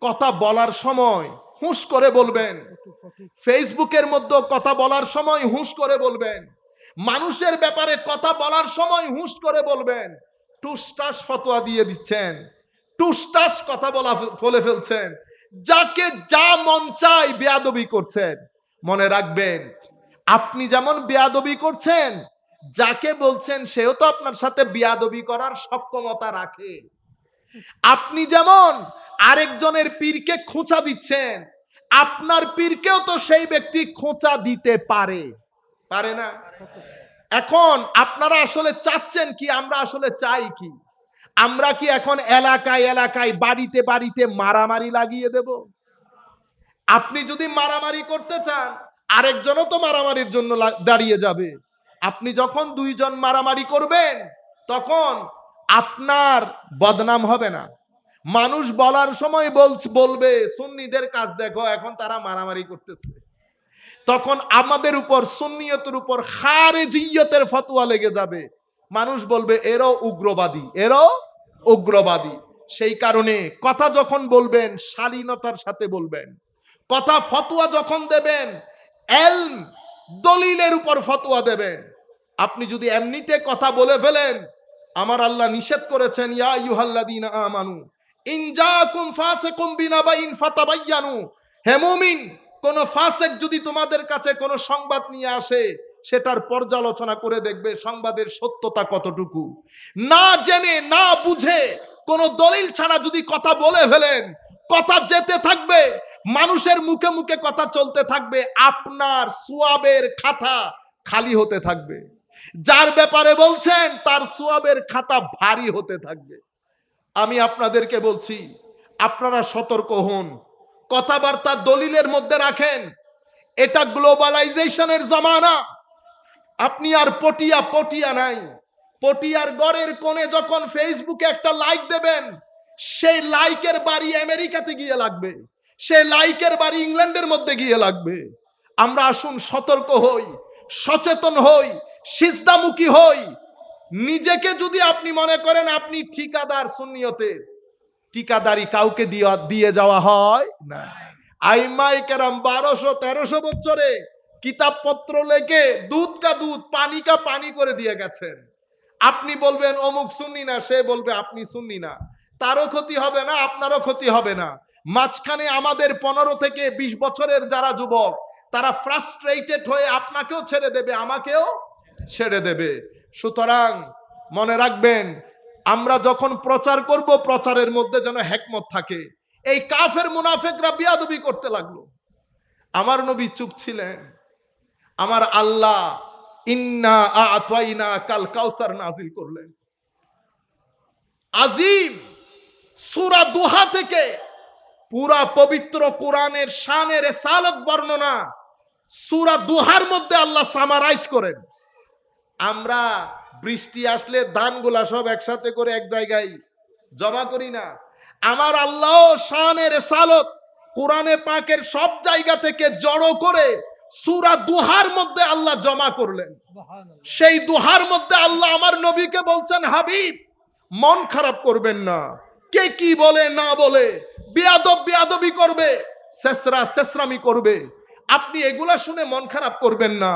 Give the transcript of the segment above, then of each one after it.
কথা বলার সময় হুঁশ করে বলবেন। ফেসবুকের মধ্যে কথা বলার সময় হুঁশ করে বলবেন। মানুষের ব্যাপারে কথা বলার সময় হুঁশ করে বলবেন। টুসটাস ফতোয়া দিয়ে দিচ্ছেন, টুসটাস কথা বলে ফেলছেন, যাকে যা মন চায় বেয়াদবি করছেন। মনে রাখবেন, আপনি যেমন বেয়াদবি করছেন, যাকে বলছেন সেও তো আপনার সাথে বেয়াদবি করার সক্ষমতা রাখে। আপনি যেমন আরেকজনের পীরকে খোঁচা দিচ্ছেন, আপনার পীরকেও তো সেই ব্যক্তি খোঁচা দিতে পারে, পারে না? এখন আপনারা আসলে চাচ্ছেন কি, আমরা আসলে চাই কি? আমরা কি এখন এলাকায় এলাকায় বাড়িতে বাড়িতে মারামারি লাগিয়ে দেব? আপনি যদি মারামারি করতে চান, আরেকজনও তো মারামারির জন্য দাঁড়িয়ে যাবে। আপনি যখন দুইজন মারামারি করবেন, তখন আপনার বদনাম হবে না। মানুষ বলার সময় বলবে সুন্নিদের কাজ দেখো, এখন তারা মারামারি করতেছে। তখন আমাদের উপর, সুন্নিয়তের উপর খারেজিয়তের ফতোয়া লেগে যাবে। মানুষ বলবে এরও উগ্রবাদী, এরও উগ্রবাদী। সেই কারণে কথা যখন বলবেন শালীনতার সাথে বলবেন। কথা ফতোয়া যখন দেবেন, ইলম দলিলের উপর ফতোয়া দেবেন। আপনি যদি এমনিতে কথা বলে ফেলেন, আমার আল্লাহ নিষেধ করেছেন, ইয়া আইয়ুহাল্লাযীনা আমানু ইন জাআকুম ফাসিকুম বিনাবাইন ফাতাবায়ানু। হে মুমিন, কোন ফাসিক যদি তোমাদের কাছে কোন সংবাদ নিয়ে আসে, সেটার পর্যালোচনা করে দেখবে সংবাদের সত্যতা কতটুকু। না জেনে না বুঝে কোন দলিল ছাড়া যদি কথা বলে ফেলেন, কথা যেতে থাকবে, মানুষের মুখে মুখে কথা চলতে থাকবে, আপনার সওয়াবের খাতা খালি হতে থাকবে। যার ব্যাপারে বলছেন তার সওয়াবের খাতা ভারী হতে থাকবে। আমি আপনাদেরকে বলছি, আপনারা সতর্ক হন, কথাবার্তা দলিলের মধ্যে রাখেন। এটা গ্লোবালাইজেশনের জামানা। আপনি আর পটিয়া নাই। পটিয়ার গড়ের কোণে যখন ফেসবুকে একটা লাইক দেবেন, সেই লাইকের বাড়ি আমেরিকাতে গিয়ে লাগবে, সেই লাইকের বাড়ি ইংল্যান্ডের মধ্যে গিয়ে লাগবে। আমরা আসুন সতর্ক হই, সচেতন হই, সিজদামুখী হই। নিজেকে যদি আপনি মনে করেন আপনি ঠিকাদার সুন্নিয়তের, ঠিকাদারি কাউকে দিয়ে যাওয়া হয় না। আইমায়ে কেরাম 1200-1300 বছরে কিতাবপত্র লেখে দুধ কা দুধ পানি কা পানি করে দিয়ে গেছেন। আপনি বলবেন অমুক সুন্নি না, সে বলবে আপনি সুন্নি না। তারও ক্ষতি হবে না, আপনারও ক্ষতি হবে না। মাঝখানে আমাদের 15 থেকে 20 বছরের যারা যুবক, তারা ফ্রাস্ট্রেটেড হয়ে আপনাকেও ছেড়ে দেবে, আমাকেও ছেড়ে দেবে। সুতরাং মনে রাখবেন, আমরা যখন প্রচার করব, প্রচারের মধ্যে যেন হিকমত থাকে। এই কাফের মুনাফিকরা বিয়াদবি করতে লাগলো, আমার নবী চুপ ছিলেন। আমার আল্লাহ ইন্না আ'তাইনা কাল কাউসার নাজিল করলেন। আজিম সূরা দুহা থেকে পুরা পবিত্র কোরআনের শানের রিসালাত বর্ণনা সূরা দুহার মধ্যে আল্লাহ সামারাইজ করেন। আমরা বৃষ্টি আসলে ধানগুলা সব একসাথে করে এক জায়গায় জমা করি না। আমার আল্লাহ শানের রিসালাত কোরআনে পাকের সব জায়গা থেকে জড়ো করে সূরা দুহার মধ্যে আল্লাহ জমা করলেন। সেই দুহার মধ্যে আল্লাহ আমার নবীকে বলছেন, হাবিব মন খারাপ করবেন না। কে কি বলে না বলে, বেয়াদবি করবে, শেষরামি করবে, আপনি এগুলা শুনে মন খারাপ করবেন না।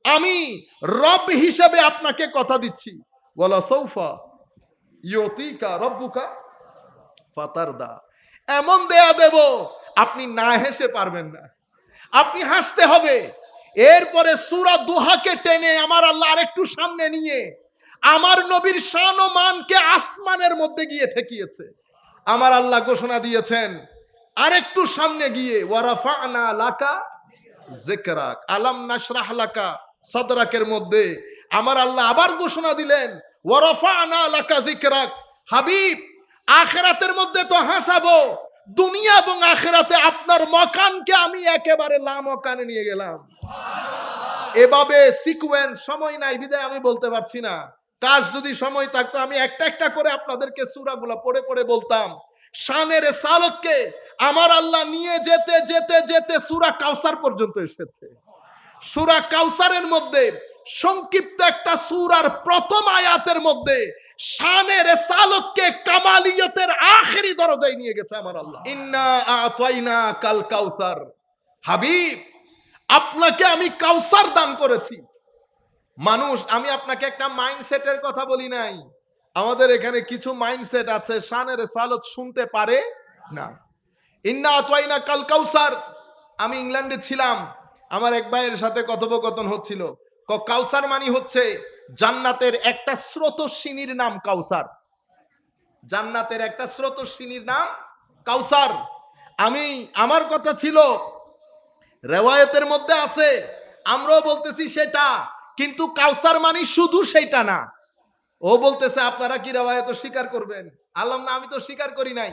আমি রব হিসেবে আপনাকে কথা দিচ্ছি, ওয়ালা সাউফা ইউতিকা রব্বুকা ফাতারদা। এমন দেয়া দেব আপনি না হেসে পারবেন না, আপনি হাসতে হবে। এরপরে সূরা দুহাকে টেনে আমার আল্লাহ আরেকটু সামনে নিয়ে আমার নবীর শান ও মানকে আসমানের মধ্যে গিয়ে ঠেকিয়েছে। আমার আল্লাহ ঘোষণা দিয়েছেন আরেকটু সামনে গিয়ে, ওয়ারাফা'না লাকা যিকরাক, আলাম নাশরাহ লাকা সাদরাকের মধ্যে আমার আল্লাহ আবার ঘোষণা দিলেন, ওয়ারাফা'না লাকা যিকরাক। হাবিব, আখিরাতের মধ্যে তো হাসাবো, দুনিয়া এবং আখিরাতে আপনার মকানকে আমি একেবারে লামকানে নিয়ে গেলাম। এভাবে সিকোয়েন্স, সময় নাই বিদায় আমি বলতে পারছি না। কাজ যদি সময় থাকতো আমি একটা একটা করে আপনাদেরকে সূরাগুলো পড়ে পড়ে বলতাম। শানের রিসালাতকে আমার আল্লাহ নিয়ে যেতে যেতে যেতে সূরা কাউসার পর্যন্ত এসেছে। সূরা কাউসারের মধ্যে সংক্ষিপ্ত একটা সূরার প্রথম আয়াতের মধ্যে শানে রিসালাতকে কামালিয়তের আখেরি দরজায় নিয়ে গেছে আমার আল্লাহ। ইন্না আতাইনা কাল কাউসার, হাবিব আপনাকে আমি কাউসার দান করেছি। মানুষ, আমি আপনাকে একটা মাইন্ডসেটের কথা বলি নাই। আমাদের এখানে কিছু মাইন্ডসেট আছে শানে রিসালাত শুনতে পারে না। ইন্না আতাইনা কাল কাউসার, আমি ইংল্যান্ডে ছিলাম, আমার এক ভাইয়ের সাথে কথোপকথন হচ্ছিল। কাউসার মানে হচ্ছে জান্নাতের একটা স্রোতস্বিনীর নাম কাউসার। জান্নাতের একটা স্রোতস্বিনীর নাম কাউসার। আমার কথা ছিল রেওয়ায়েতের মধ্যে আছে, আমরাও বলতেছি সেটা, কিন্তু কাউসার মানে শুধু সেইটা না। ও বলতেছে আপনারা কি রেওয়ায়েত স্বীকার করবেন? আল্লাহ না, আমি তো স্বীকার করি নাই।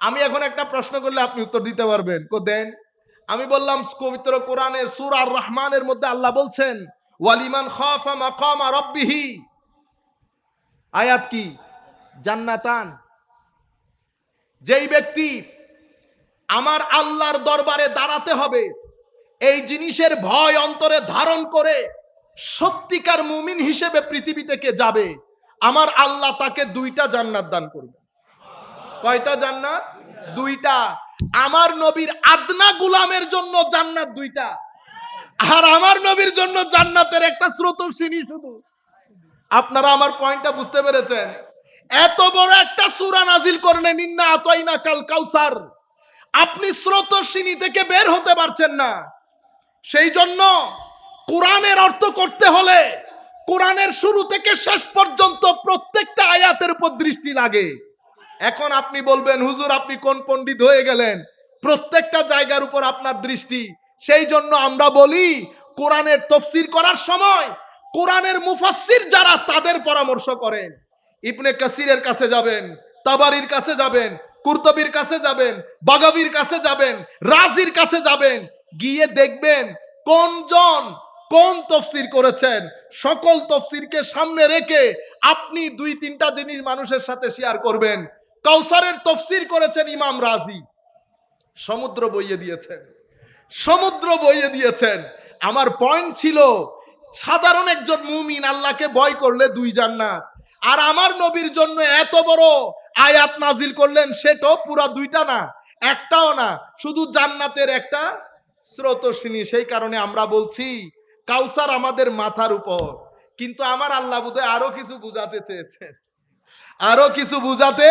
আমি এখন একটা প্রশ্ন করলে আপনি উত্তর দিতে পারবেন, দেন। আমি বললাম পবিত্র কোরআনের সূরা আর রহমানের মধ্যে আল্লাহ বলছেন ওয়ালিমান খাফা মাকামা রাব্বিহি, আয়াত কি? জান্নাতান। যেই ব্যক্তি আমার আল্লাহর দরবারে দাঁড়াতে হবে এই জিনিসের ভয় অন্তরে ধারণ করে সত্যিকার মুমিন হিসেবে পৃথিবী থেকে যাবে, আমার আল্লাহ তাকে 2টা জান্নাত দান করবে। কয়টা জান্নাত? 2টা। আমার নবীর আদনা গোলামের জন্য জান্নাত 2টা, আর আমার নবীর জন্য জান্নাতের একটা স্রোতস্বিনী শুধু। আপনারা আমার পয়েন্টটা বুঝতে পেরেছেন? এত বড় একটা সূরা নাজিল করলেন, ইন্না আতাইনা কাল কাউসার, আপনি স্রোতস্বিনী থেকে বের হতে পারছেন না। সেই জন্য কোরআনের অর্থ করতে হলে কোরআনের শুরু থেকে শেষ পর্যন্ত প্রত্যেকটা আয়াতের উপর দৃষ্টি লাগে। এখন আপনি বলবেন হুজুর আপনি কোন পণ্ডিত হয়ে গেলেন, প্রত্যেকটা জায়গার উপর আপনার দৃষ্টি। সেই জন্য আমরা বলি কোরআনের তাফসীর করার সময় কোরআনের মুফাসসির যারা তাদের পরামর্শ করেন। ইবনে কাসিরের কাছে যাবেন, তাবারির কাছে যাবেন, কুরতুবীর কাছে যাবেন, বাগাবীর কাছে যাবেন, রাজির কাছে যাবেন, গিয়ে দেখবেন কোনজন কোন তাফসীর করেছেন। সকল তাফসীরকে সামনে রেখে আপনি 2-3টা জিনিস মানুষের সাথে শেয়ার করবেন। কাউসারের তাফসীর করেছেন ইমাম রাজি, সমুদ্র বইয়ে দিয়েছেন, সমুদ্র বইয়ে দিয়েছেন। আমার পয়েন্ট ছিল সাধারণ একজন মুমিন আল্লাহকে ভয় করলে 2 জান্নাত, আর আমার নবীর জন্য এত বড় আয়াত নাজিল করলেন, সেটাও পুরা 2টা না, একটাও না, শুধু জান্নাতের একটা স্রোতস্বিনী। সেই কারণে আমরা বলছি কাউসার আমাদের মাথার উপর, কিন্তু আমার আল্লাহ বোধহয় আরো কিছু বুঝাতে চেয়েছেন, আরো কিছু বুঝাতে।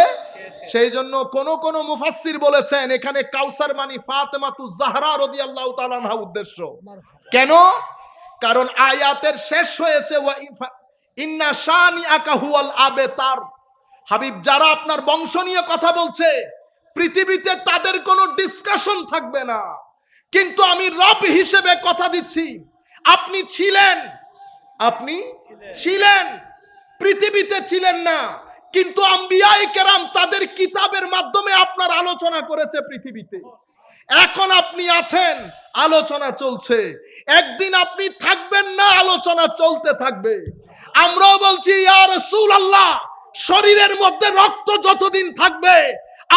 সেই জন্য কোন মুফাসসির বলেছেন এখানে কাউসার মানে ফাতেমাতুজ জাহরা রাদিয়াল্লাহু তাআলা আনহা উদ্দেশ্য। কেন? কারণ আয়াতের শেষ হয়েছে ইন্না শানিআকা হুয়াল আবতার। হাবিব, যারা আপনার বংশ নিয়ে কথা বলছে পৃথিবীতে তাদের কোনো ডিসকাশন থাকবে না, কিন্তু আমি রব হিসেবে কথা দিচ্ছি আপনি ছিলেন, পৃথিবীতে ছিলেন না, কিন্তু আম্বিয়ায়ে কেরাম তাদের কিতাবের মাধ্যমে আপনার আলোচনা করেছে পৃথিবীতে। এখন আপনি আছেন, আলোচনা চলছে, একদিন আপনি থাকবেন না, আলোচনা চলতে থাকবে। আমরাও বলছি ইয়া রাসূলুল্লাহ, শরীরের মধ্যে রক্ত যতদিন থাকবে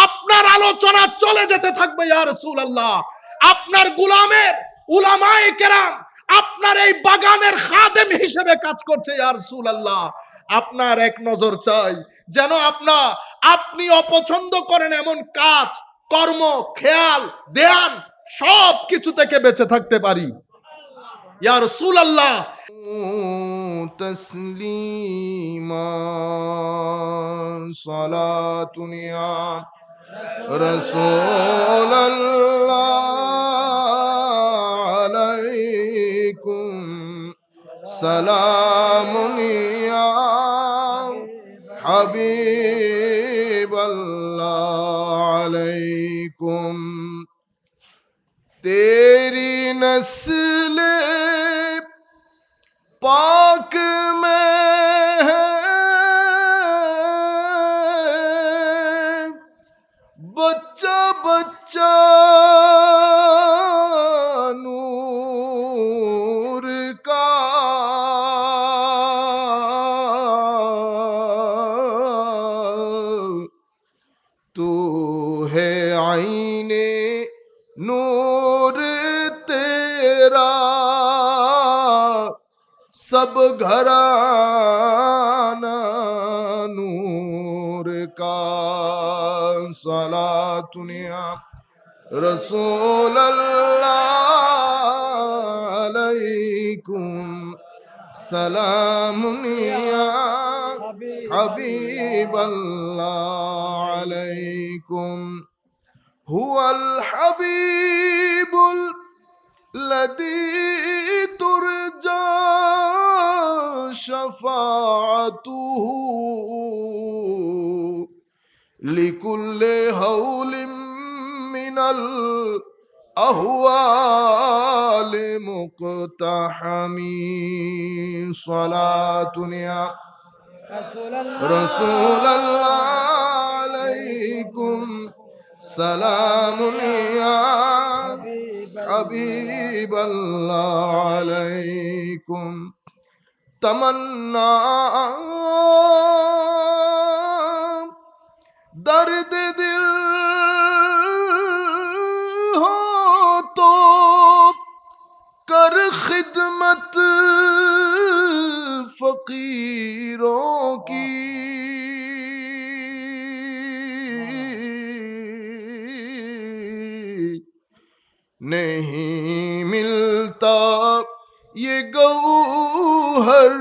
আপনার আলোচনা চলে যেতে থাকবে ইয়া রাসূলুল্লাহ। আপনার গোলামের উলামায়ে কেরাম আপনার এই বাগানের খাদেম হিসেবে কাজ করছে ইয়া রাসূলুল্লাহ। আপনার এক নজর চাই যেন আপনি অপছন্দ করেন এমন কাজ, কর্ম, খেয়াল, ধ্যান সব কিছু থেকে বেঁচে থাকতে পারি ইয়া রাসূলুল্লাহ। তাসলিমা সালাতুন ইয়া রাসূলুল্লাহ আলাইকুম সালামুন ইয়া হাবিবাল্লাহ আলাইকুম। तेरी नस्ल पाक में है बच्चा बच्चा नूर का, तू है आईने नूर तेरा, सब घराना का सलातुनिया रसूल अल्लाह अलैकुम सलामुनिया हबीब अल्लाह अलैकुम हुवल हबीबुल लदी तुरजा शफाअतुहु लिकुल्ले हौलिम मिनल अहवाल मुक़तहमी सलातुनिया रसूल अल्लाह अलैकुम सलामुनिया हबीब अल्लाह अलैकुम तमन्ना दर्द दिल हो तो कर खिदमत फकीरों की नहीं मिलता ये गौहर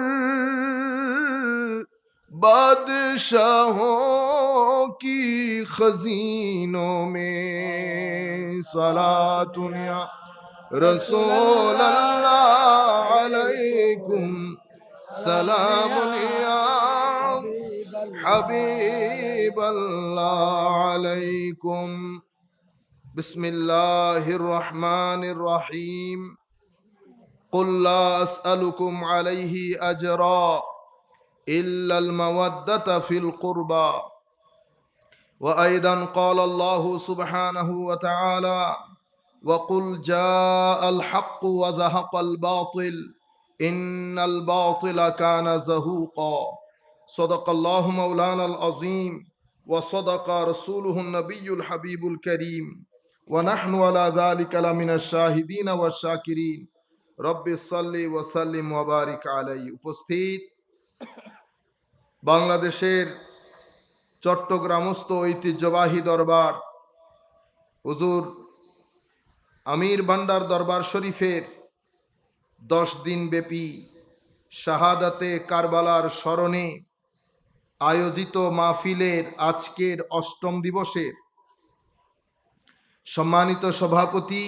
बादशाहों की खजीनों में सलातुनिया रसूल अल्लाह अलैकुम सलामुनिया हबीब अल्लाह अलैकुम बिस्मिल्लाहिर रहमानिर रहीम कुल ला अस्अलुकुम अलैहि अजरा इल्लल मवद्दत फिल कुर्बा व अयदन क़ाल अल्लाहु सुब्हानहु व तआला व कुल जाअल हक़्क़ु व ज़हक़ल बातिल इन्नल बातिला काना ज़हूक़ा सदक़ल्लाहु मौलानल अज़ीम व सदक़ रसूलुहुन नबियुल हबीबुल करीम व नहनु अला ज़ालिका लमिनश शाहिदीन व शाकिरीन रब्बि सल्लि व सल्लिम व बारिक अलैहि। उपस्थित বাংলাদেশের চট্টগ্রামস্থ ঐতিহ্যবাহী দরবার হুজুর আমির ভান্ডার দরবার শরীফের 10 দিন ব্যাপী শাহাদাতে কারবালার স্মরণে আয়োজিত মাহফিলের আজকের 8ম দিবসের সম্মানিত সভাপতি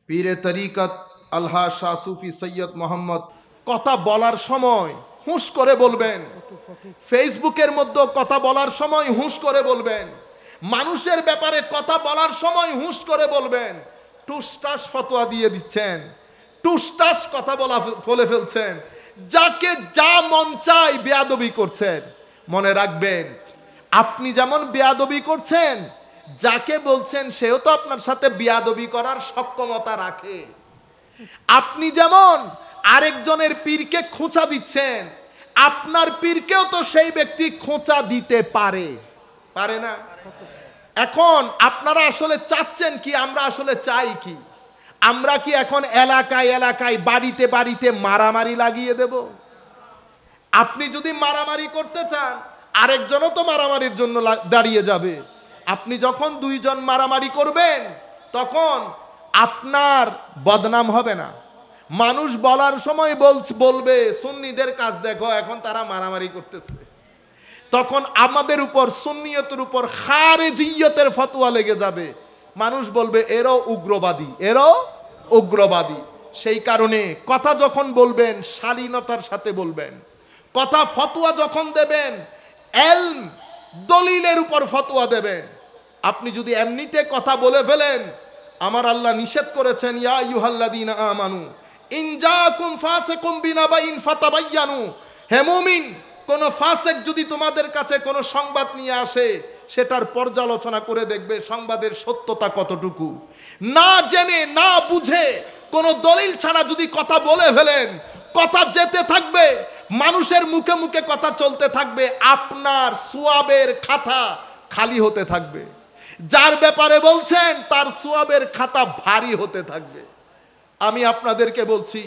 পীরে তরিকত আলহা শাহ সুফি সৈয়দ মোহাম্মদ কথা বলার সময় হুঁশ করে বলবেন, ফেসবুকের মধ্যে কথা বলার সময় হুঁশ করে বলবেন, মানুষের ব্যাপারে কথা বলার সময় হুঁশ করে বলবেন। টুসটাস ফতোয়া দিয়ে দিচ্ছেন, টুসটাস কথা বলে ফেলছেন, যাকে যা মন চায় বেয়াদবি করছেন। মনে রাখবেন, আপনি যেমন বেয়াদবি করছেন, যাকে বলছেন সেও তো আপনার সাথে বেয়াদবি করার সক্ষমতা রাখে। আপনি যেমন আরেকজনের পীরকে খোঁচা দিচ্ছেন, আপনার পীরকেও তো সেই ব্যক্তি খোঁচা দিতে পারে, পারে না? এখন আপনারা আসলে চাচ্ছেন কি, আমরা আসলে চাই কি? আমরা কি এখন এলাকায় এলাকায় বাড়িতে বাড়িতে মারামারি লাগিয়ে দেব? আপনি যদি মারামারি করতে চান, আরেকজনও তো মারামারির জন্য দাঁড়িয়ে যাবে। আপনি যখন 2 জন মারামারি করবেন, তখন আপনার বদনাম হবে না। মানুষ বলার সময় বলবে সুন্নিদের কাজ দেখো, এখন তারা মারামারি করতেছে। তখন আমাদের উপর সুন্নিয়তের উপর খারেজিয়তের ফতোয়া লেগে যাবে। মানুষ বলবে এরও উগ্রবাদী, এরও উগ্রবাদী। সেই কারণে কথা যখন বলবেন শালীনতার সাথে বলবেন। কথা ফতোয়া যখন দেবেন ইলম দলিলের উপর ফতোয়া দেবেন। আপনি যদি এমনিতে কথা বলে ফেলেন, আমার আল্লাহ নিষেধ করেছেন ইয়া আইয়ুহাল্লাযীনা আমানু ইন জাআকুম ফাসিকুম বিনাবাইন ফাতাবায়ানু। হে মুমিন, কোন ফাসিক যদি তোমাদের কাছে কোন সংবাদ নিয়ে আসে, সেটার পর্যালোচনা করে দেখবে সংবাদের সত্যতা কতটুকু। না জেনে না বুঝে কোন দলিল ছাড়া যদি কথা বলে ফেলেন, কথা যেতে থাকবে, মানুষের মুখে মুখে কথা চলতে থাকবে, আপনার সওয়াবের খাতা খালি হতে থাকবে। যার ব্যাপারে বলছেন তার সওয়াবের খাতা ভারী হতে থাকবে। আমি আপনাদেরকে বলছি,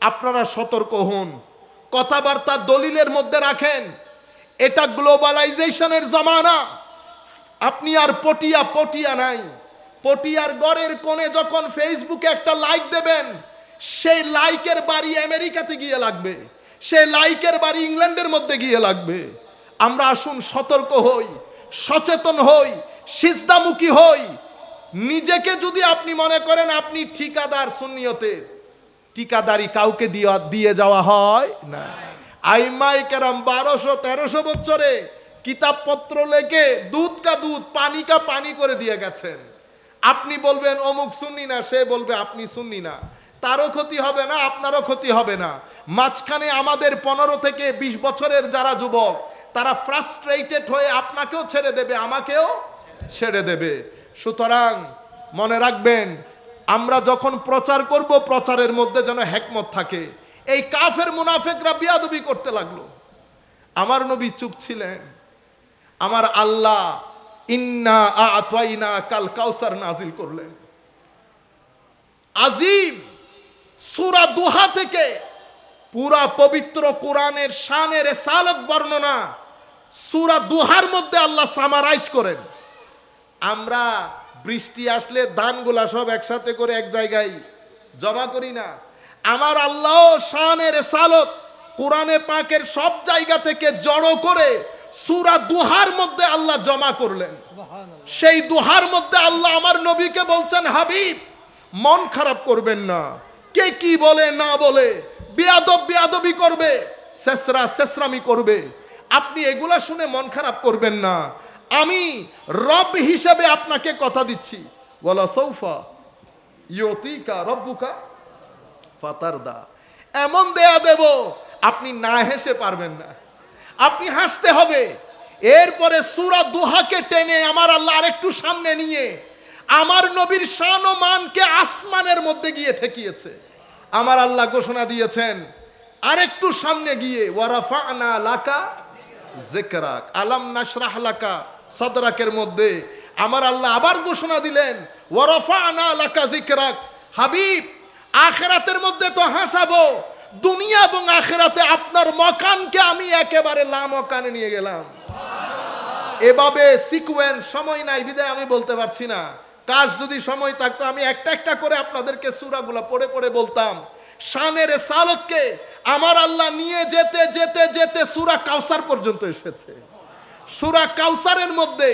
আপনারা সতর্ক হন, কথাবার্তা দলিলের মধ্যে রাখেন। এটা গ্লোবালাইজেশনের জামানা। আপনি আর পটিয়া নাই। পটিয়ার গড়ের কোণে যখন ফেসবুকে একটা লাইক দেবেন, সেই লাইকের বাড়ি আমেরিকাতে গিয়ে লাগবে, সেই লাইকের বাড়ি ইংল্যান্ডের মধ্যে গিয়ে লাগবে। আমরা আসুন সতর্ক হই, সচেতন হই, সিজদামুখী হই। নিজেকে যদি আপনি মনে করেন আপনি ঠিকাদার সুন্নিয়তে, ঠিকাদারি কাউকে দিয়ে যাওয়া হয় না। আইমায়ে কেরাম 1200-1300 বছরে কিতাবপত্র লেখে দুধ কা দুধ পানি কা পানি করে দিয়ে গেছেন। আপনি বলবেন অমুক সুন্নি না, সে বলবে আপনি সুন্নি না। তারও ক্ষতি হবে না, আপনারও ক্ষতি হবে না। মাঝখানে আমাদের 15 থেকে 20 বছরের যারা যুবক, তারা ফ্রাস্ট্রেটেড হয়ে আপনাকেও ছেড়ে দেবে, আমাকেও ছেড়ে দেবে। সুতরাং মনে রাখবেন, আমরা যখন প্রচার করব, প্রচারের মধ্যে যেন হিকমত থাকে। এই কাফের মুনাফিকরা বিয়াদবি করতে লাগলো, আমার নবী চুপ ছিলেন। আমার আল্লাহ ইন্না আ'তাইনা কাল কাউসার নাজিল করলেন। আজিম সূরা দুহা থেকে পুরা পবিত্র কোরআনের শানের রিসালাত বর্ণনা সূরা দুহার মধ্যে আল্লাহ সামারাইজ করেন। আমরা বৃষ্টি আসলে ধানগুলা সব একসাথে করে এক জায়গায় জমা করি না। আমার আল্লাহ শানের রিসালাত কোরআনে পাকের সব জায়গা থেকে জড়ো করে সূরা দুহার মধ্যে আল্লাহ জমা করলেন। সেই দুহার মধ্যে আল্লাহ আমার নবীকে বলছেন, হাবিব মন খারাপ করবেন না। কে কি বলে না বলে, বেয়াদবি করবে, শেষরামি করবে, আপনি এগুলা শুনে মন খারাপ করবেন না। আমি রব হিসেবে আপনাকে কথা দিচ্ছি, ওয়ালা সাউফা ইউতিকা রব্বুকা ফাতারদা। এমন দেয়া দেব আপনি না হেসে পারবেন না, আপনি হাসতে হবে। এরপরে সূরা দুহাকে টেনে আমার আল্লাহ আরেকটু সামনে নিয়ে আমার নবীর শান ও মানকে আসমানের মধ্যে গিয়ে ঠেকিয়েছে। আমার আল্লাহ ঘোষণা দিয়েছেন আরেকটু সামনে গিয়ে, ওয়ারাফা'না লাকা যিকরাক, আলাম নাশরাহ লাকা সাদরাকের মধ্যে আমার আল্লাহ আবার ঘোষণা দিলেন, ওয়ারাফা'না লাকা যিকরাক। হাবিব আখিরাতের মধ্যে তো হাসাবো, দুনিয়া এবং আখিরাতে আপনার মকানকে আমি একেবারে লামকানে নিয়ে গেলাম। এভাবে সিকোয়েন্স, সময় নাই বিদায় আমি বলতে পারছি না। কাজ যদি সময় থাকতো আমি একটা একটা করে আপনাদেরকে সূরাগুলো পড়ে পড়ে বলতাম। শানের রিসালাতকে আমার আল্লাহ নিয়ে যেতে যেতে যেতে সূরা কাউসার পর্যন্ত এসেছে। সূরা কাউসারের মধ্যে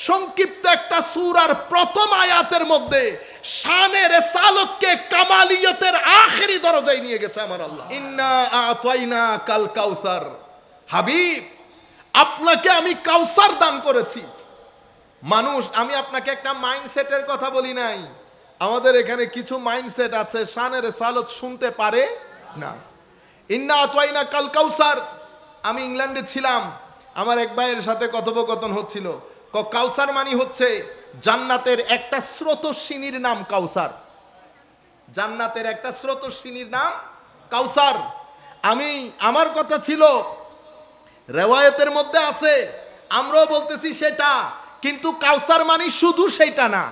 সংক্ষিপ্ত একটা সূরার প্রথম আয়াতের মধ্যে শানের রিসালাতকে কামালিয়তের আখেরি দরজায় নিয়ে গেছে আমার আল্লাহ। ইন্না আ'তাইনা কাল কাউসার, হাবিব আপনাকে আমি কাউসার দান করেছি। মানুষ, আমি আপনাকে একটা মাইন্ডসেটের কথা বলি নাই। আমাদের এখানে কিছু মাইন্ডসেট আছে শানের রিসালাত শুনতে পারে না। ইন্না আ'তাইনা কাল কাউসার। আমি ইংল্যান্ডে ছিলাম, আমার এক ভাইয়ের সাথে কথোপকথন হচ্ছিল। কাউসার মানে হচ্ছে জান্নাতের একটা স্রোতস্বিনীর নাম কাউসার। জান্নাতের একটা স্রোতস্বিনীর নাম কাউসার। আমার কথা ছিল রিওয়ায়াতের মধ্যে আছে, আমরাও বলতেছি সেটা, কিন্তু কাউসার মানে শুধু সেটা না।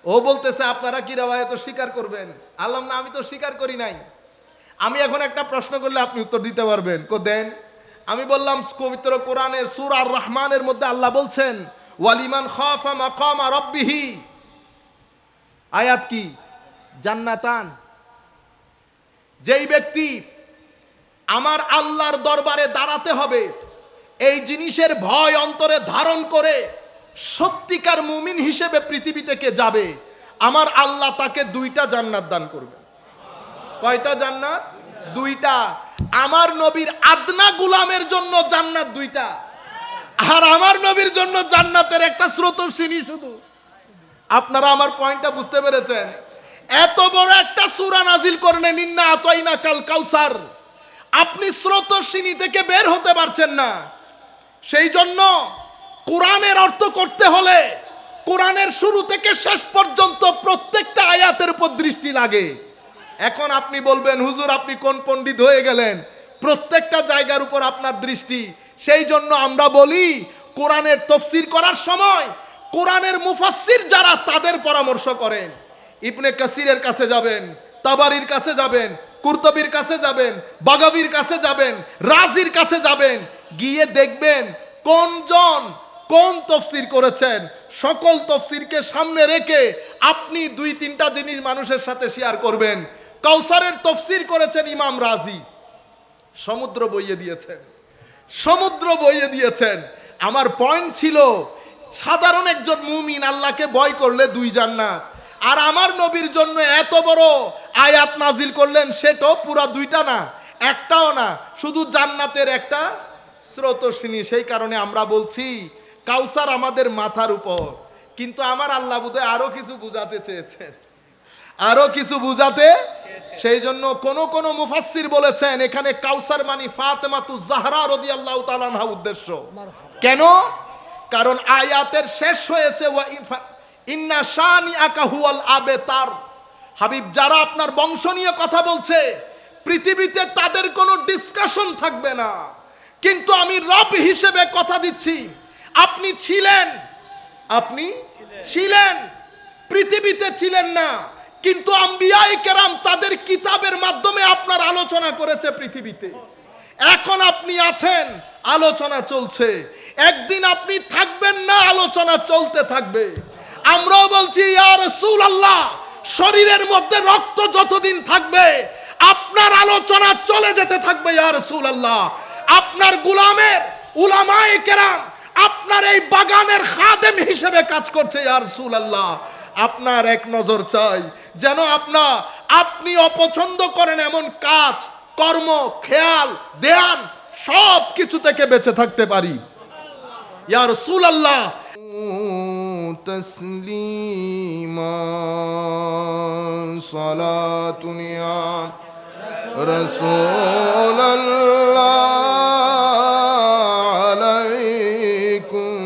ও বলতেছে আপনারা কি রিওয়ায়াত স্বীকার করবেন? আল্লাহ না, আমি তো স্বীকার করি নাই। আমি এখন একটা প্রশ্ন করলে আপনি উত্তর দিতে পারবেন, দেন। আমি বললাম পবিত্র কোরআনের সূরা আর রহমানের মধ্যে আল্লাহ বলছেন, ওয়ালিমান খাফা মাকামা রাব্বিহি, আয়াত কি? জান্নাতান। যেই ব্যক্তি আমার আল্লাহর দরবারে দাঁড়াতে হবে, এই জিনিসের ভয় অন্তরে ধারণ করে সত্যিকার মুমিন হিসেবে পৃথিবী থেকে যাবে, আমার আল্লাহ তাকে 2টা জান্নাত দান করবে। কয়টা জান্নাত? 2টা। আমার নবীর আদনা গোলামের জন্য জান্নাত 2টা, আর আমার নবীর জন্য জান্নাতের একটা স্রোতস্বিনী শুধু। আপনারা আমার পয়েন্টটা বুঝতে পেরেছেন? এত বড় একটা সূরা নাজিল করলেন, ইন্না আ'তাইনা কাল কাউসার। আপনি স্রোতস্বিনী থেকে বের হতে পারছেন না। সেই জন্য কোরআনের অর্থ করতে হলে কোরআনের শুরু থেকে শেষ পর্যন্ত প্রত্যেকটা আয়াতের উপর দৃষ্টি লাগে। এখন আপনি বলবেন, হুজুর আপনি কোন পণ্ডিত হয়ে গেলেন, প্রত্যেকটা জায়গার উপর আপনার দৃষ্টি। সেই জন্য আমরা বলি, কোরআনের তাফসীর করার সময় কোরআনের মুফাসসির যারা, তাদের পরামর্শ করেন। ইবনে কাসিরের কাছে যাবেন, তাবারির কাছে যাবেন, কুরতুবীর কাছে যাবেন, বাগাবীর কাছে যাবেন, রাজির কাছে যাবেন। গিয়ে দেখবেন কোনজন কোন তফসির করেছেন। সকল তফসিরকে সামনে রেখে আপনি দুই তিনটা জিনিস মানুষের সাথে শেয়ার করবেন। কাউসারের তফসির করেছেন ইমাম রাজি, সমুদ্র বইয়ে দিয়েছেন, সমুদ্র বইয়ে দিয়েছেন। আমার পয়েন্ট ছিল, সাধারণ একজন মুমিন আল্লাহকে ভয় করলে দুই জান্নাত, আর আমার নবীর জন্য এত বড় আয়াত নাজিল করলেন, সেটাও পুরা দুইটা না, একটাও না, শুধু জান্নাতের একটা স্রোতস্বিনী। সেই কারণে আমরা বলছি কাউসার আমাদের মাথার উপর, কিন্তু আমার আল্লাহ বোধহয় আরো কিছু বুঝাতে চেয়েছেন, আরো কিছু বুঝাতে। সেই জন্য কোন মুফাসসির বলেছেন এখানে কাউসার মানে ফাতেমাতুজ জাহরা রাদিয়াল্লাহু তাআলা আনহা উদ্দেশ্য। কেন? কারণ আয়াতের শেষ হয়েছে ইন্না শানিআকা হুয়াল আবতার। হাবিব, যারা আপনার বংশ নিয়ে কথা বলছে পৃথিবীতে তাদের কোনো ডিসকাশন থাকবে না, কিন্তু আমি রব হিসেবে কথা দিচ্ছি, আপনি ছিলেন, পৃথিবীতে ছিলেন না, কিন্তু আম্বিয়ায়ে কেরাম তাদের কিতাবের মাধ্যমে আপনার আলোচনা করেছে পৃথিবীতে। এখন আপনি আছেন, আলোচনা চলছে, একদিন আপনি থাকবেন না, আলোচনা চলতে থাকবে। আমরাও বলছি ইয়া রাসূলুল্লাহ, শরীরের মধ্যে রক্ত যতদিন থাকবে আপনার আলোচনা চলে যেতে থাকবে ইয়া রাসূলুল্লাহ। আপনার গোলামের উলামায়ে কেরাম আপনার এই বাগানের খাদেম হিসেবে কাজ করছে ইয়া রাসূলুল্লাহ। আপনার এক নজর চাই যেন আপনি অপছন্দ করেন এমন কাজ, কর্ম, খেয়াল, ধ্যান সব কিছু থেকে বেঁচে থাকতে পারি ইয়া রাসূলুল্লাহ। তাসলিমা সালাতুন ইয়া রাসূলুল্লাহ আলাইকুম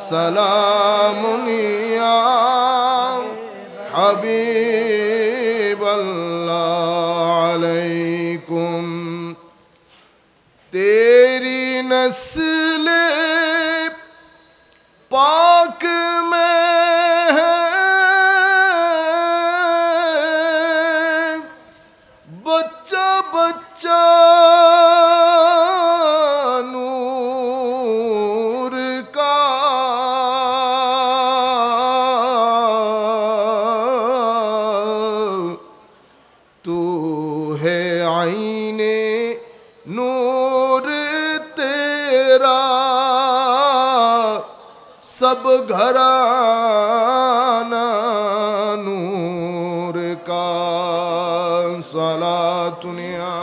সালামুন ইয়া হাবিবাল্লাহ আলাইকুম। तेरी नस्ल पाक में है बच्चा बच्चा नूर का, तू है आईने नूर तेरा, सब घराना नूर का। सलातुन या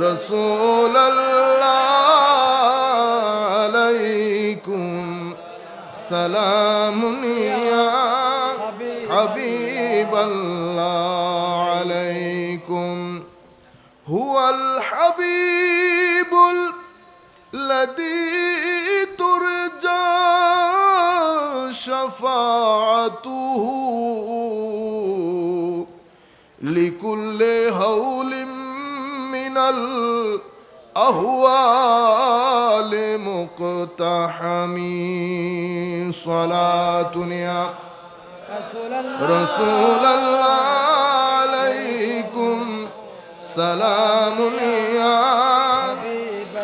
रसूलल्लाह अलैकुम सलामुन या हबीबल्लाह अलैकुम। हुवल हबीबुल लदी तुरजा शफाअतुहु लिकुल्ले हौलिम मिनल अहवाल मुक़तहमी। सलातुन या रसूलल्लाह अलैकुम सलामुन या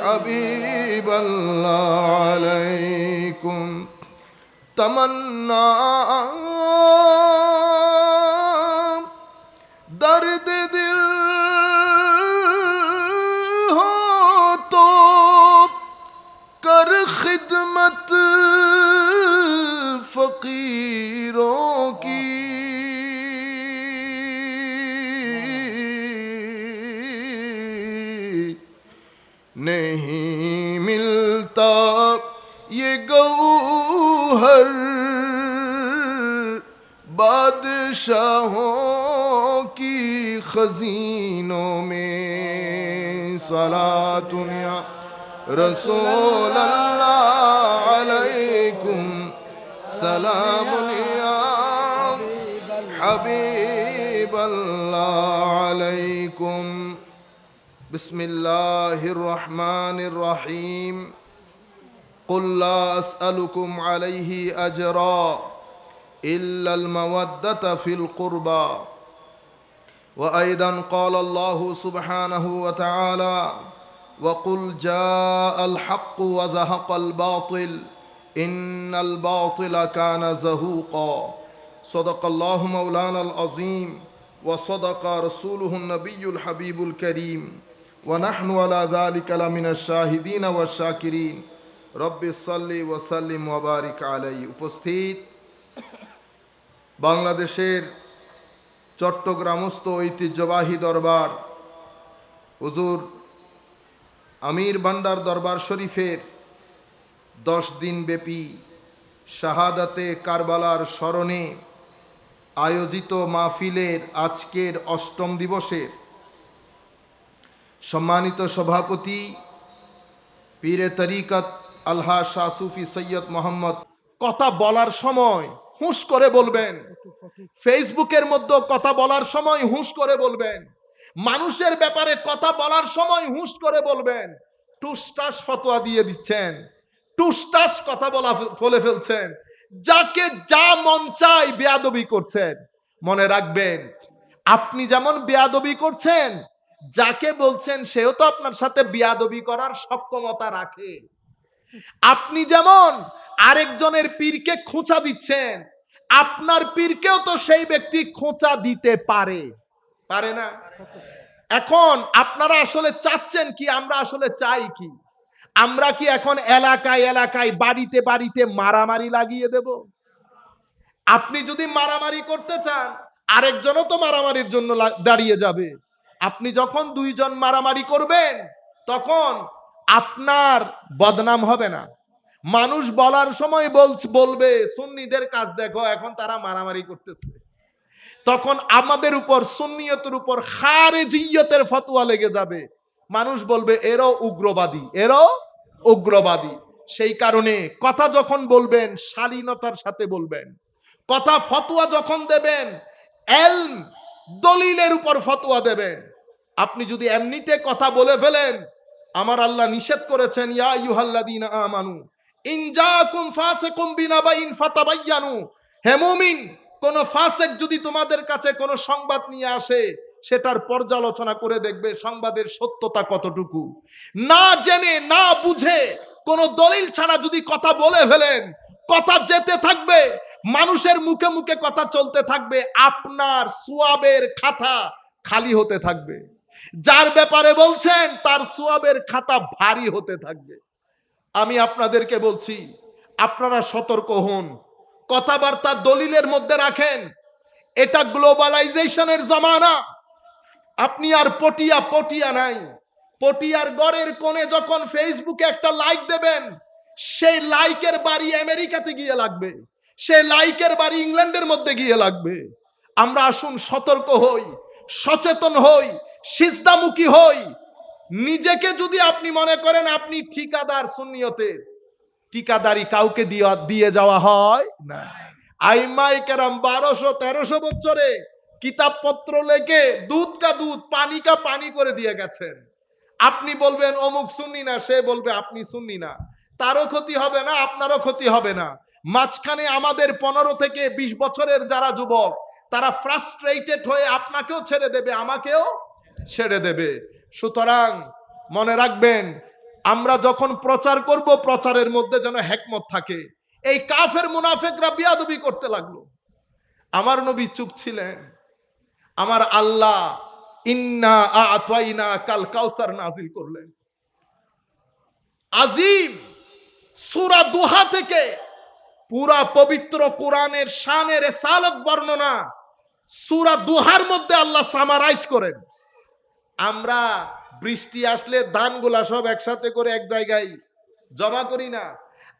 हबीबल्लाह अलैकुम। तमन्ना दर्द दिल हो तो कर खिदमत फकीरों की, नहीं मिलता ये गौहर बादशाहों की खजीनों में। सलातुन या रसूलल्लाह अलैकुम सलामुन या हबीबल्लाह अलैकुम। बिस्मिल्लाहिर्रहमानिर्रहीम। कुल ला अस्अलुकुम अलैहि अजरा इल्लल मवद्दत फिल कुर्बा। व अयदन क़ाल अल्लाहु सुब्हानहु व तआला وقل جاء الحق وزهق الباطل إن الباطل كان زهوقا صدق الله مولانا العظيم وصدق رسوله النبي الحبيب الكريم ونحن على ذلك لمن الشاهدين والشاكرين رب صل وسلم وبارك عليه। উপস্থিত বাংলাদেশের চট্টগ্রামস্থ ঐতিহ্যবাহী দরবার হুজুর আমির ভান্ডার দরবার শরীফের 10 দিন ব্যাপী শাহাদাতে কারবালার স্মরণে আয়োজিত মাহফিলের আজকের 8ম দিবসের সম্মানিত সভাপতি পীরে তরিকত আলহা শাহ সুফি সৈয়দ মোহাম্মদ, কথা বলার সময় হুঁশ করে বলবেন। ফেসবুকের মধ্যে কথা বলার সময় হুঁশ করে বলবেন। মানুষের ব্যাপারে কথা বলার সময় হুঁশ করে বলবেন। টুসটাস ফতোয়া দিয়ে দিচ্ছেন, টুসটাস কথা বলে ফেলছেন, যাকে যা মন চায় বেয়াদবি করছেন। মনে রাখবেন, আপনি যেমন বেয়াদবি করছেন, যাকে বলছেন সেও তো আপনার সাথে বেয়াদবি করার সক্ষমতা রাখে। আপনি যেমন আরেকজনের পীরকে খোঁচা দিচ্ছেন, আপনার পীরকেও তো সেই ব্যক্তি খোঁচা দিতে পারে, পারে না? এখন আপনারা আসলে চাচ্ছেন কি, আমরা আসলে চাই কি? আমরা কি এখন এলাকায় এলাকায় বাড়িতে বাড়িতে মারামারি লাগিয়ে দেব? আপনি যদি মারামারি করতে চান, আরেকজনও তো মারামারির জন্য দাঁড়িয়ে যাবে। আপনি যখন 2 জন মারামারি করবেন, তখন আপনার বদনাম হবে না। মানুষ বলার সময় বলবে সুন্নিদের কাজ দেখো, এখন তারা মারামারি করতেছে। তখন আমাদের উপর সুন্নিয়তের উপর খারেজিয়তের ফতোয়া লেগে যাবে। মানুষ বলবে এরও উগ্রবাদী, এরও উগ্রবাদী। সেই কারণে কথা যখন বলবেন শালীনতার সাথে বলবেন। কথা ফতোয়া যখন দেবেন, ইলম দলিলের উপর ফতোয়া দেবেন। আপনি যদি এমনিতে কথা বলে ফেলেন, আমার আল্লাহ নিষেধ করেছেন, ইয়া আইয়ুহাল্লাযীনা আমানু ইন জাআকুম ফাসিকুম বিনাবাইন ফাতাবায়ানু। হে মুমিন, কোন ফাসিক যদি তোমাদের কাছে কোন সংবাদ নিয়ে আসে, সেটার পর্যালোচনা করে দেখবে সংবাদের সত্যতা কতটুকু। না জেনে না বুঝে কোন দলিল ছাড়া যদি কথা বলে ফেলেন, কথা যেতে থাকবে, মানুষের মুখে মুখে কথা চলতে থাকবে, আপনার সওয়াবের খাতা খালি হতে থাকবে। যার ব্যাপারে বলছেন তার সওয়াবের খাতা ভারী হতে থাকবে। আমি আপনাদেরকে বলছি, আপনারা সতর্ক হন, কথাবার্তা দলিলের মধ্যে রাখেন। এটা গ্লোবালাইজেশনের জামানা। আপনি আর পটিয়া নাই। পটিয়ার গড়ের কোণে যখন ফেসবুকে একটা লাইক দেবেন, সেই লাইকের বাড়ি আমেরিকাতে গিয়ে লাগবে, সেই লাইকের বাড়ি ইংল্যান্ডের মধ্যে গিয়ে লাগবে। আমরা আসুন সতর্ক হই, সচেতন হই, সিজদামুখী হই। নিজেকে যদি আপনি মনে করেন আপনি ঠিকাদার সুন্নিয়তে, ঠিকাদারি কাউকে দিয়ে যাওয়া হয় না। আইমায়ে কেরাম 1200-1300 বছরে কিতাবপত্র লেখে দুধ কা দুধ পানি কা পানি করে দিয়ে গেছেন। আপনি বলবেন অমুক সুন্নি না, সে বলবে আপনি সুন্নি না। তারও ক্ষতি হবে না, আপনারও ক্ষতি হবে না। মাঝখানে আমাদের 15 থেকে 20 বছরের যারা যুবক, তারা ফ্রাস্ট্রেটেড হয়ে আপনাকেও ছেড়ে দেবে, আমাকেও ছেড়ে দেবে। সুতরাং মনে রাখবেন, আমরা যখন প্রচার করব, প্রচারের মধ্যে যেন হিকমত থাকে। এই কাফের মুনাফিকরা বিয়াদবি করতে লাগলো, আমার নবী চুপ ছিলেন। আমার আল্লাহ ইন্না আ'তাইনা কাল কাউসার নাজিল করলেন। আজিম সূরা দুহা থেকে পুরা পবিত্র কোরআনের শানের রিসালাত বর্ণনা সূরা দুহার মধ্যে আল্লাহ সামারাইজ করেন। আমরা বৃষ্টি আসলে ধানগুলা সব একসাথে করে এক জায়গায় জমা করি না।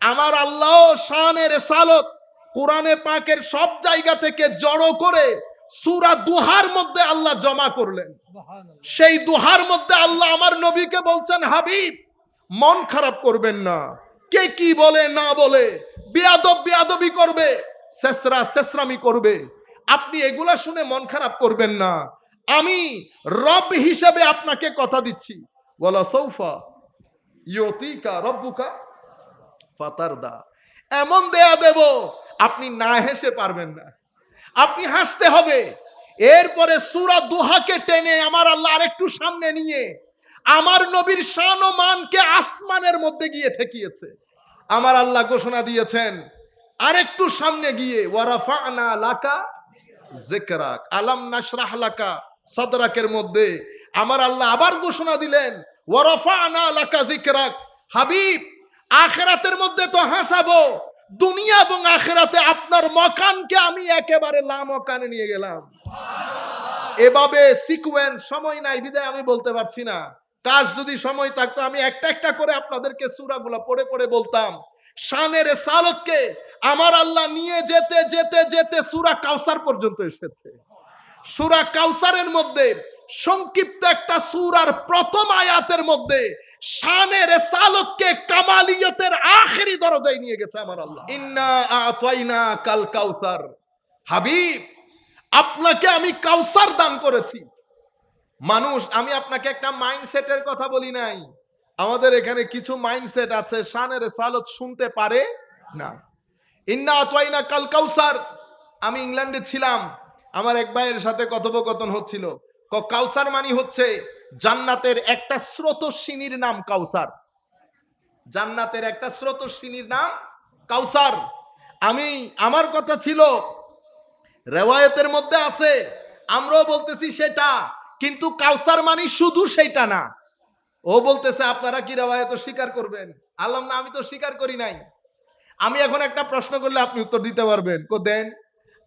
আমার আল্লাহ শানের রিসালাত কোরআনে পাকের সব জায়গা থেকে জড়ো করে সূরা দুহার মধ্যে আল্লাহ জমা করলেন। সেই দুহার মধ্যে আল্লাহ আমার নবীকে বলছেন, হাবিব মন খারাপ করবেন না। কে কি বলে না বলে, বেয়াদবি করবে, শেষরামি করবে, আপনি এগুলা শুনে মন খারাপ করবেন না। আমি রব হিসেবে আপনাকে কথা দিচ্ছি, ওয়ালা সাউফা ইউতিকা রব্বুকা ফাতারদা। এমন দেয়া দেব আপনি না হেসে পারবেন না, আপনি হাসতে হবে। এরপরে সূরা দুহাকে টেনে আমার আল্লাহ আরেকটু সামনে নিয়ে আমার নবীর শান ও মানকে আসমানের মধ্যে গিয়ে ঠেকিয়েছে। আমার আল্লাহ ঘোষণা দিয়েছেন আরেকটু সামনে গিয়ে, ওয়ারাফা'না লাকা যিকরাক, আলাম নাশরাহ লাকা সাদরাকের মধ্যে আমার আল্লাহ আবার ঘোষণা দিলেন ওয়ারাফা'না লাকা যিকরাক, হাবিব আখিরাতের মধ্যে তো হাসাবো, দুনিয়া এবং আখিরাতে আপনার মকানকে আমি একেবারে লামকানে নিয়ে গেলাম। এভাবে সিকোয়েন্স, সময় নাই বিদায় আমি বলতে পারছি না। কাশ যদি সময় থাকতো আমি একটা একটা করে আপনাদেরকে সূরাগুলো পড়ে পড়ে বলতাম। শানের সালতকে আমার আল্লাহ নিয়ে যেতে যেতে যেতে সূরা কাউসার পর্যন্ত এসেছে। সূরা কাউসারের মধ্যে সংক্ষিপ্ত একটা সূরার প্রথম আয়াতের মধ্যে শানের সালতকে কামালিয়তের আখেরি দরজায় নিয়ে গেছে আমার আল্লাহ। ইন্না আতাইনা কাল কাউসার, হাবিব আপনাকে আমি কাউসার দান করেছি। মানুষ, আমি আপনাকে একটা মাইন্ডসেটের কথা বলি নাই। আমাদের এখানে কিছু মাইন্ডসেট আছে শানের সালত শুনতে পারে না। ইন্না আতাইনা কাল কাউসার, আমি ইংল্যান্ডে ছিলাম, আমার এক ভাইয়ের সাথে কথোপকথন হচ্ছিল। কাউসার মানে হচ্ছে জান্নাতের একটা স্রোতস্বিনীর নাম কাউসার। জান্নাতের একটা স্রোতস্বিনীর নাম কাউসার। আমার কথা ছিল রিওয়ায়াতের মধ্যে আছে, আমরাও বলতেছি সেটা, কিন্তু কাউসার মানে শুধু সেটা না। ও বলতেছে আপনারা কি রিওয়ায়াত স্বীকার করবেন? আল্লাহ না, আমি তো স্বীকার করি নাই। আমি এখন একটা প্রশ্ন করলে আপনি উত্তর দিতে পারবেন, দেন।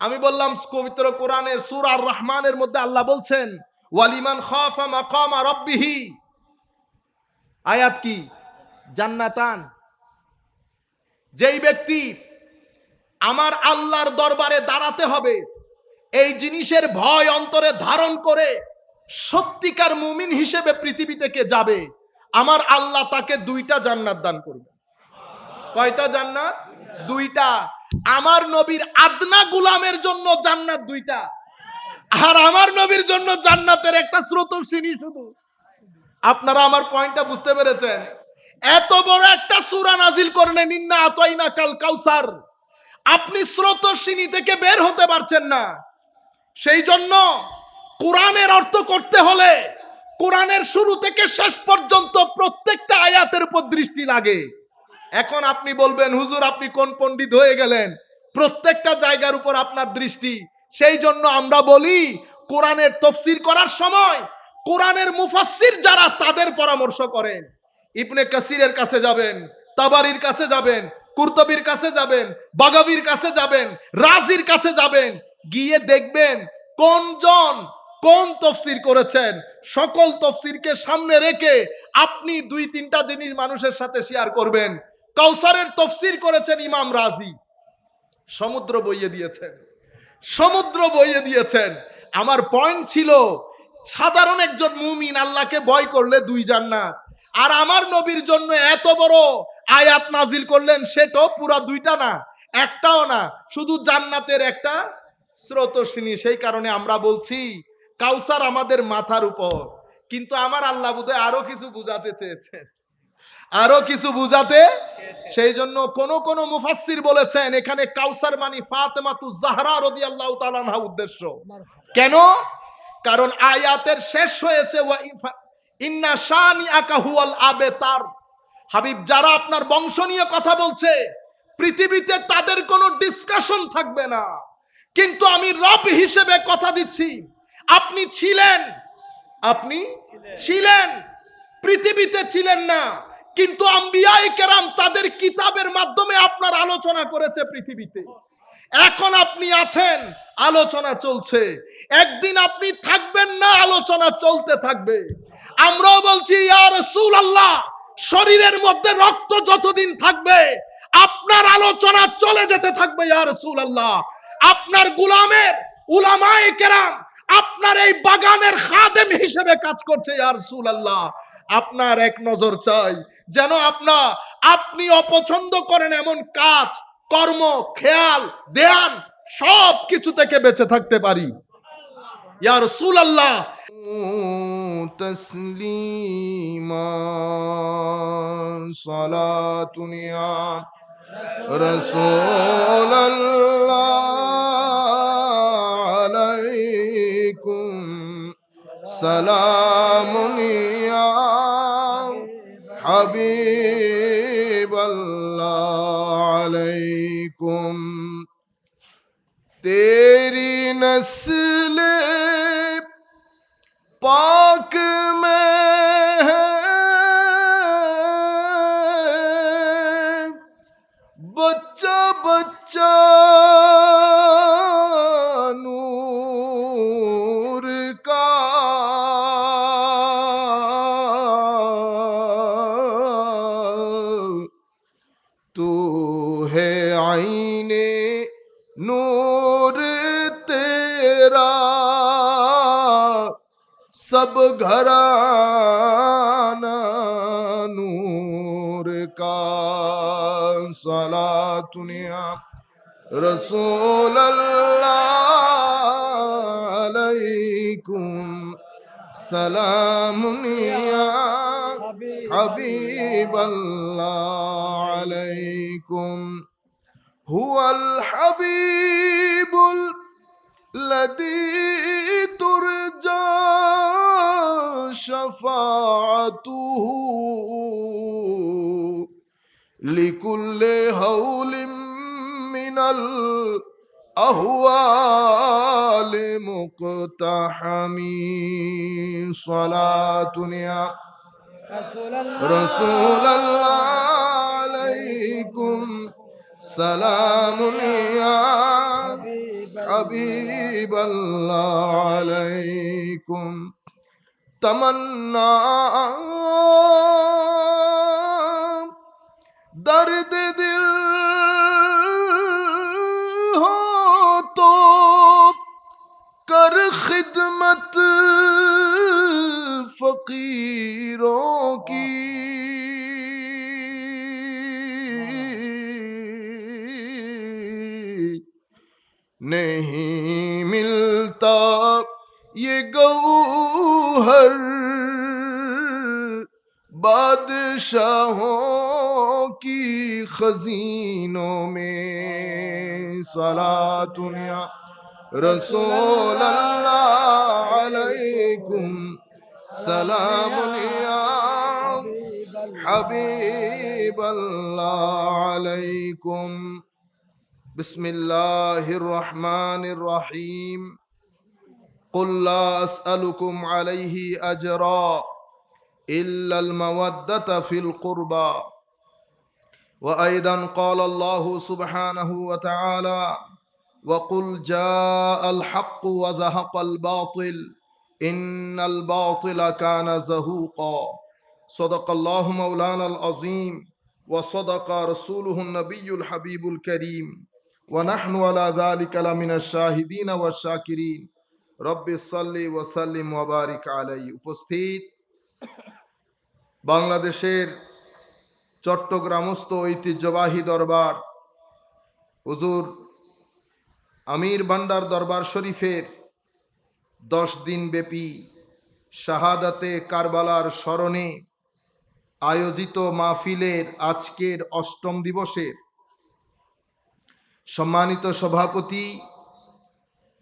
আমি বললাম পবিত্র কোরআনের সূরা আর রহমানের মধ্যে আল্লাহ বলছেন ওয়ালিমান খাফা মাকামা রাব্বিহি, আয়াত কি? জান্নাতান। যেই ব্যক্তি আমার আল্লাহর দরবারে দাঁড়াতে হবে এই জিনিসের ভয় অন্তরে ধারণ করে সত্যিকার মুমিন হিসেবে পৃথিবী থেকে যাবে, আমার আল্লাহ তাকে 2টা জান্নাত দান করবে। কয়টা জান্নাত? 2টা। আমার নবীর আদনা গোলামের জন্য জান্নাত 2টা, আর আমার নবীর জন্য জান্নাতের একটা স্রোতস্বিনী শুধু। আপনারা আমার পয়েন্টটা বুঝতে পেরেছেন? এত বড় একটা সূরা নাজিল করলেন ইন্না আতাইনা কাল কাউসার, আপনি স্রোতস্বিনী থেকে বের হতে পারছেন না। সেই জন্য কোরআনের অর্থ করতে হলে কোরআনের শুরু থেকে শেষ পর্যন্ত প্রত্যেকটা আয়াতের উপর দৃষ্টি লাগে। এখন আপনি বলবেন হুজুর আপনি কোন পণ্ডিত হয়ে গেলেন, প্রত্যেকটা জায়গার উপর আপনার দৃষ্টি। সেই জন্য আমরা বলি কোরআনের তাফসীর করার সময় কোরআনের মুফাসসির যারা তাদের পরামর্শ করেন। ইবনে কাসিরের কাছে যাবেন, তাবারির কাছে যাবেন, কুরতুবীর কাছে যাবেন, বাগাবীর কাছে যাবেন, রাজির কাছে যাবেন, গিয়ে দেখবেন কোনজন কোন তাফসীর করেছেন। সকল তাফসীরকে সামনে রেখে আপনি 2-3টা জিনিস মানুষের সাথে শেয়ার করবেন। কাউসারের তাফসীর করেছেন ইমাম রাজি, সমুদ্র বইয়ে দিয়েছেন, সমুদ্র বইয়ে দিয়েছেন। আমার পয়েন্ট ছিল সাধারণ একজন মুমিন আল্লাহকে ভয় করলে 2 জান্নাত, আর আমার নবীর জন্য এত বড় আয়াত নাজিল করলেন, সেটাও পুরা 2টা না, একটাও না, শুধু জান্নাতের একটা স্রোতস্বিনী। সেই কারণে আমরা বলছি কাউসার আমাদের মাথার উপর, কিন্তু আমার আল্লাহ বোধহয় আরো কিছু বুঝাতে চেয়েছেন, আরো কিছু বুঝাতে। সেই জন্য কোন কোন মুফাসসির বলেছেন এখানে কাউসার মানে ফাতেমাতুজ জাহরা রাদিয়াল্লাহু তাআলা আনহা উদ্দেশ্য। কেন? কারণ আয়াতের শেষ হয়েছে ইন্না শানিআকা হুয়াল আবতার। হাবিব যারা আপনার বংশ নিয়ে কথা বলছে পৃথিবীতে তাদের কোনো ডিসকাশন থাকবে না, কিন্তু আমি রব হিসেবে কথা দিচ্ছি আপনি ছিলেন, আপনি ছিলেন, পৃথিবীতে ছিলেন না, কিন্তু আম্বিয়ায়ে কেরাম তাদের কিতাবের মাধ্যমে আপনার আলোচনা করেছে পৃথিবীতে। এখন আপনি আছেন, আলোচনা চলছে, একদিন আপনি থাকবেন না, আলোচনা চলতে থাকবে। আমরাও বলছি ইয়া রাসূলুল্লাহ, শরীরের মধ্যে রক্ত যতদিন থাকবে আপনার আলোচনা চলে যেতে থাকবে ইয়া রাসূলুল্লাহ। আপনার গোলামের উলামায়ে কেরাম আপনার এই বাগানের খাদেম হিসেবে কাজ করছে ইয়া রাসূলুল্লাহ। আপনার এক নজর চাই যেন আপনি অপছন্দ করেন এমন কাজ, কর্ম, খেয়াল, ধ্যান সব কিছু থেকে বেঁচে থাকতে পারি ইয়া রাসূলুল্লাহ। তাসলিমা সালাতুন ইয়া রাসূলুল্লাহ আলাইকুম সালামুন ইয়া हबीब अल्लाह अलैकुम। तेरी नस्ल पाक में है बच्चा बच्चा नूर का। तू है आईने नूर तेरा सब घराना नूर का। सलातुनिया रसूल अल्लाह अलैकुम सलामुनिया हबीब अल्लाह अलैकुम। हुवल हबीबुल लदी तुरजा शफाअतुहु लिकुल्ले हौलिम मिनल अहवाल मुक़तहमी। सलातुनिया रसूल अल्लाह अलैकुम सलामुनिया हबीब अल्लाह अलैकुम। तमन्ना दर्द दिल हो तो कर खिदमत फकीरों की। नहीं मिलता ये गौहर बादशाहों की खजीनों में। सलातुनिया रसूल अल्लाह अलैकुम सलामुनिया हबीब अल्लाह अलैकुम। बिस्मिल्लाहिर्रहमानिर्रहीम। कुल ला अस्अलुकुम अलैहि अजरा इल्लल मवद्दत फिल कुर्बा। व अयदन क़ाल अल्लाहु सुब्हानहु व तआला वकुल जाअल हक़्क़ु व ज़हक़ल बातिल इन्नल बातिल कान ज़हूक़ा। सदक़ल्लाहु मौलानल अज़ीम व सदक़ रसूलुहुन नबियुल हबीबुल करीम व नहनु अला ज़ालिका लमिनश शाहिदीन व शाकिरीन। रब्बि सल्लि व सल्लिम व बारिक अलैहि। उपस्थित বাংলাদেশের চট্টগ্রামস্থ ঐতিহ্যবাহী দরবার হুজুর আমির ভান্ডার দরবার শরীফের 10 দিন ব্যাপী শাহাদাতে কারবালার স্মরণে আয়োজিত মাহফিলের আজকের 8ম দিবসের সম্মানিত সভাপতি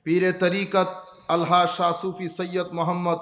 পীরে তরিকত আলহা শাহ সুফি সৈয়দ মোহাম্মদ